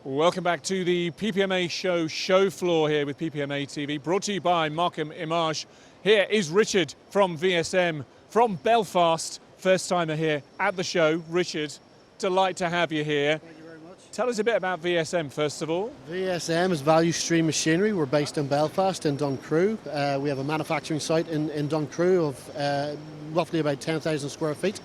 Welcome back to the PPMA show floor here with PPMA TV, brought to you by Markham Image. Here is Richard from VSM from Belfast, first timer here at the show. Richard, delight to have you here. Thank you very much. Tell us a bit about VSM first of all. VSM is Value Stream Machinery. We're based in Belfast in Duncrew. We have a manufacturing site in Duncrew of roughly about 10,000 square feet.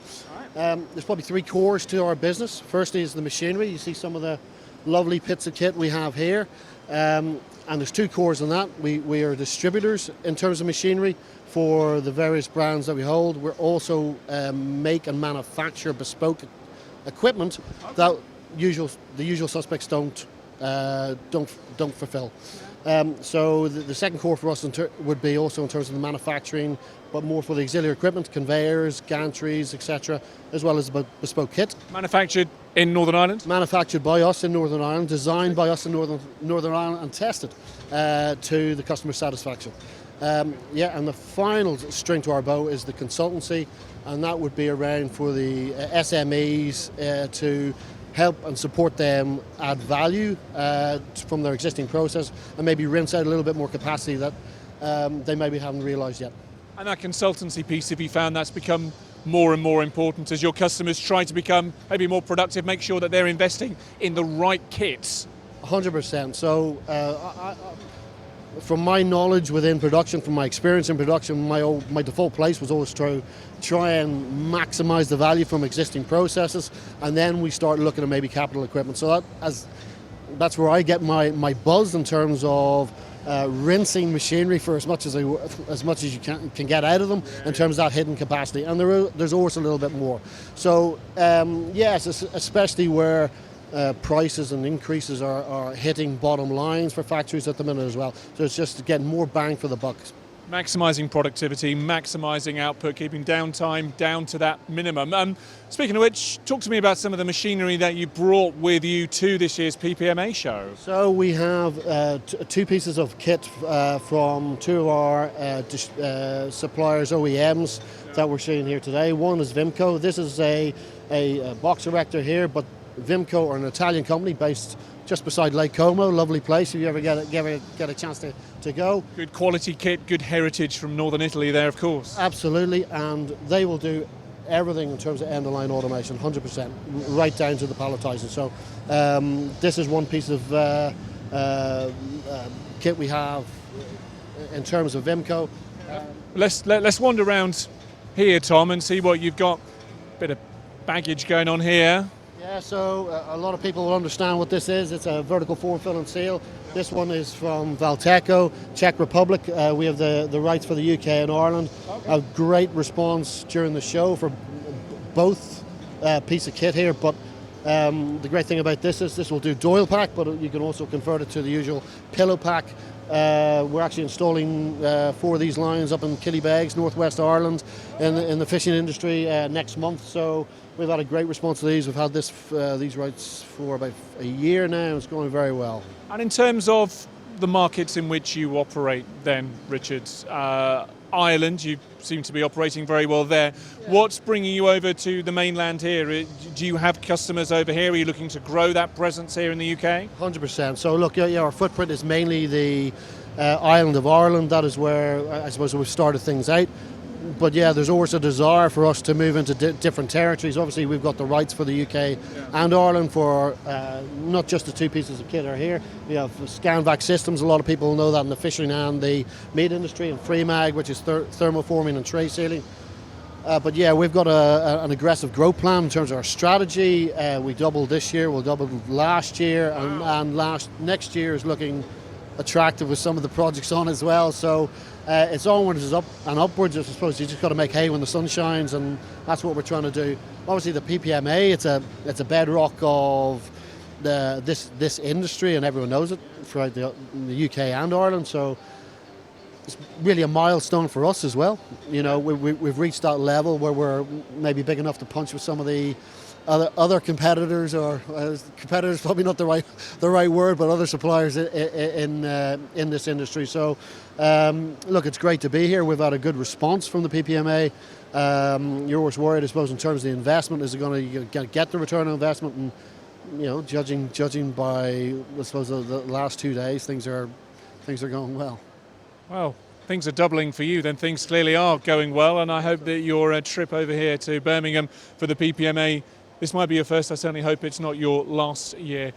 There's probably three cores to our business. Firstly is the machinery. You see some of the lovely bits of kit we have here, and there's two cores in that. We are distributors in terms of machinery for the various brands that we hold. We're also make and manufacture bespoke equipment that the usual suspects don't fulfill. So the second core for us would be also in terms of the manufacturing, but more for the auxiliary equipment, conveyors, gantries, etc., as well as bespoke kit. Manufactured in Northern Ireland? Manufactured by us in Northern Ireland, designed by us in Northern Ireland, and tested to the customer satisfaction. And the final string to our bow is the consultancy, and that would be around for the SMEs to help and support them add value from their existing process and maybe rinse out a little bit more capacity that they maybe haven't realised yet. And that consultancy piece, have you found that's become more and more important as your customers try to become maybe more productive, make sure that they're investing in the right kits? 100%. So from my knowledge within production, from my experience in production, my default place was always to try and maximise the value from existing processes, and then we start looking at maybe capital equipment. So that's where I get my buzz in terms of rinsing machinery for as much as you can get out of them in terms of that hidden capacity, and there's always a little bit more. So yes, especially where prices and increases are hitting bottom lines for factories at the minute as well. So it's just getting more bang for the buck. Maximising productivity, maximising output, keeping downtime down to that minimum. Speaking of which, talk to me about some of the machinery that you brought with you to this year's PPMA show. So we have two pieces of kit from two of our suppliers, OEMs, that we're seeing here today. One is Vimco. This is a box erector here, but Vimco are an Italian company based just beside Lake Como, lovely place if you ever get a chance to go. Good quality kit, good heritage from northern Italy there, of course. Absolutely, and they will do everything in terms of end-of-line automation, 100%, right down to the palletizing. So this is one piece of kit we have in terms of Vimco. Let's wander around here, Tom, and see what you've got. Bit of baggage going on here. Yeah, so a lot of people will understand what this is. It's a vertical form, fill and seal. This one is from Valteco, Czech Republic. We have the rights for the UK and Ireland. Okay. A great response during the show for both piece of kit here, but the great thing about this is this will do doyle pack, but you can also convert it to the usual pillow pack. We're actually installing 4 of these lines up in Killybegs, Northwest Ireland, in the fishing industry next month. So we've had a great response to these. We've had these rights for about a year now. It's going very well. And in terms of the markets in which you operate then, Richard, Ireland, you seem to be operating very well there. Yeah. What's bringing you over to the mainland here? Do you have customers over here? Are you looking to grow that presence here in the UK? 100%. So look, our footprint is mainly the island of Ireland. That is where I suppose we've started things out. But yeah, there's always a desire for us to move into different territories. Obviously, we've got the rights for the UK and Ireland for not just the two pieces of kit are here. We have Scanvac systems. A lot of people know that in the fishing and the meat industry, and Freemag, which is thermoforming and tray sealing. But yeah, we've got an aggressive growth plan in terms of our strategy. We doubled this year, we'll double last year, and next year is looking attractive with some of the projects on as well. So it's onwards up and upwards. I suppose you just got to make hay when the sun shines, and that's what we're trying to do. Obviously, the PPMA, it's a bedrock of this industry, and everyone knows it throughout the UK and Ireland. So it's really a milestone for us as well. You know, we've reached that level where we're maybe big enough to punch with some of the other competitors, or competitors probably not the right word, but other suppliers in this industry. So look, it's great to be here. We've had a good response from the PPMA. You're always worried, I suppose, in terms of the investment. Is it going to get the return on investment? And judging by, I suppose, the last 2 days, things are going well. Well, things are doubling for you, then things clearly are going well, and I hope that your trip over here to Birmingham for the PPMA, this might be your first. I certainly hope it's not your last year.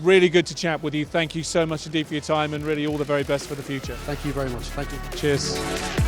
Really good to chat with you. Thank you so much indeed for your time, and really all the very best for the future. Thank you very much. Thank you. Cheers.